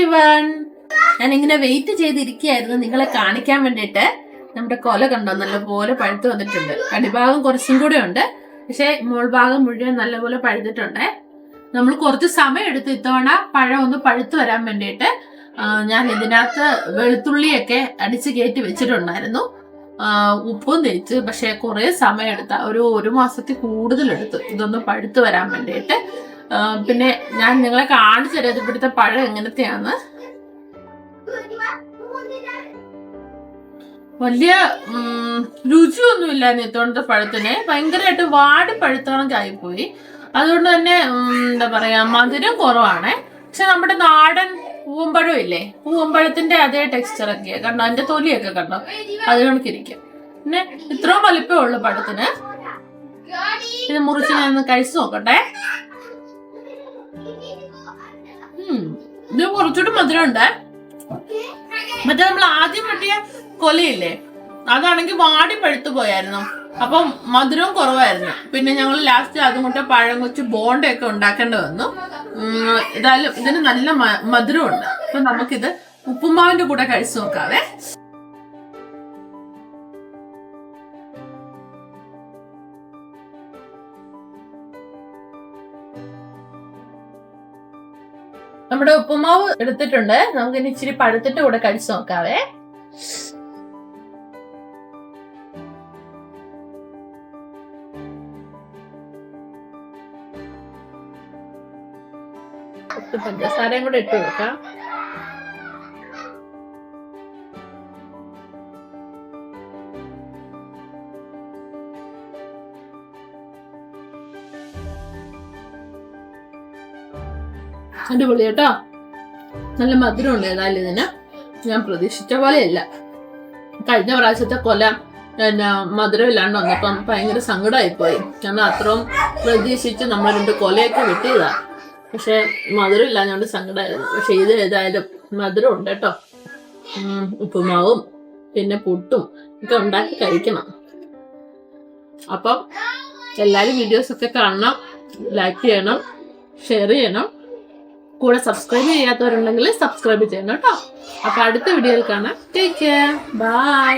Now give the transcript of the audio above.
Everyone, ഞാൻ ഇങ്ങനെ wait ചെയ്തിരിക്കുകയായിരുന്നു നിങ്ങളെ കാണിക്കാൻ വേണ്ടിയിട്ട്. നമ്മുടെ കൊല കണ്ടോ, നല്ലപോലെ പഴുത്ത് വന്നിട്ടുണ്ട്. അടിഭാഗം കുറച്ചും കൂടെ ഉണ്ട്, പക്ഷെ മുൾഭാഗം മുഴുവൻ നല്ലപോലെ പഴുത്തിട്ടുണ്ട്. നമ്മൾ കുറച്ച് സമയം എടുത്ത് ഇത്തവണ പഴം ഒന്ന് പഴുത്ത് വരാൻ വേണ്ടിയിട്ട് ഞാൻ ഇതിനകത്ത് വെളുത്തുള്ളിയൊക്കെ അടിച്ച് കയറ്റി വെച്ചിട്ടുണ്ടായിരുന്നു. ഉപ്പും തേച്ച്, പക്ഷെ കുറെ സമയം എടുത്ത, ഒരു മാസത്തിൽ കൂടുതലെടുത്തു ഇതൊന്ന് പഴുത്ത് വരാൻ വേണ്ടിയിട്ട്. പിന്നെ ഞാൻ നിങ്ങളെ കാണിച്ചു തരാം ഇവിടുത്തെ പഴം എങ്ങനത്തെയാന്ന്. വലിയ രുചിയൊന്നുമില്ല ഇത്തവണത്തെ പഴത്തിന്. ഭയങ്കരമായിട്ട് വാടി പഴുത്തണക്കായിപ്പോയി. അതുകൊണ്ട് തന്നെ എന്താ പറയാ, മധുരം കുറവാണ്. പക്ഷെ നമ്മുടെ നാടൻ പൂവമ്പഴം ഇല്ലേ, പൂവമ്പഴത്തിന്റെ അതേ ടെക്സ്ചറൊക്കെ കണ്ടോ, അതിന്റെ തൊലിയൊക്കെ കണ്ടോ, അത് കണക്കിരിക്കും. പിന്നെ ഇത്രയും വലിപ്പമേ ഉള്ളു പഴത്തിന്. ഇത് മുറിച്ച് ഞാൻ ഒന്ന് കഴിച്ചു നോക്കട്ടെ. ഇത് കുറച്ചുകൂടി മധുരം ഉണ്ട്. മറ്റേ നമ്മൾ ആദ്യം വെട്ടിയ കൊലയില്ലേ, അതാണെങ്കിൽ വാടി പഴുത്തു പോയായിരുന്നു, അപ്പം മധുരവും കുറവായിരുന്നു. പിന്നെ ഞങ്ങൾ ലാസ്റ്റ് അതും കൊണ്ട് പഴം കൊച്ച് ബോണ്ടൊക്കെ ഉണ്ടാക്കേണ്ടി വന്നു. ഏതായാലും ഇതിന് നല്ല മധുരമുണ്ട്. അപ്പൊ നമുക്കിത് ഉപ്പുമാവിന്റെ കൂടെ കഴിച്ചു നോക്കാവേ. നമ്മുടെ ഉപ്പുമാവ് എടുത്തിട്ടുണ്ട്, നമുക്കിനി ഇച്ചിരി പഴത്തിന്റെ കൂടെ കഴിച്ചു നോക്കാവേ. പഞ്ചസാരയും കൂടെ ഇട്ട് കൊടുക്കാം. അടിപൊളി കേട്ടോ, നല്ല മധുരമുണ്ട്. ഏതായാലും ഇതിന് ഞാൻ പ്രതീക്ഷിച്ച പോലെയല്ല. കഴിഞ്ഞ പ്രാവശ്യത്തെ കൊല മധുരം ഇല്ലാണ്ട് വന്നപ്പം ഭയങ്കര സങ്കടമായിപ്പോയി. കാരണം അത്രയും പ്രതീക്ഷിച്ച് നമ്മൾ 2 കൊലയൊക്കെ വെട്ടിയതാ, പക്ഷെ മധുരം ഇല്ലാഞ്ഞോണ്ട് സങ്കടമായിരുന്നു. പക്ഷെ ഇത് ഏതായാലും മധുരം ഉണ്ട് കേട്ടോ. ഉപ്പുമാവും പിന്നെ പുട്ടും ഒക്കെ ഉണ്ടാക്കി കഴിക്കണം. അപ്പം എല്ലാവരും വീഡിയോസൊക്കെ കാണണം, ലൈക്ക് ചെയ്യണം, ഷെയർ ചെയ്യണം. കൂടെ സബ്സ്ക്രൈബ് ചെയ്യാത്തവരുണ്ടെങ്കിൽ സബ്സ്ക്രൈബ് ചെയ്യണം കേട്ടോ. അപ്പൊ അടുത്ത വീഡിയോയിൽ കാണാം. Take care, by.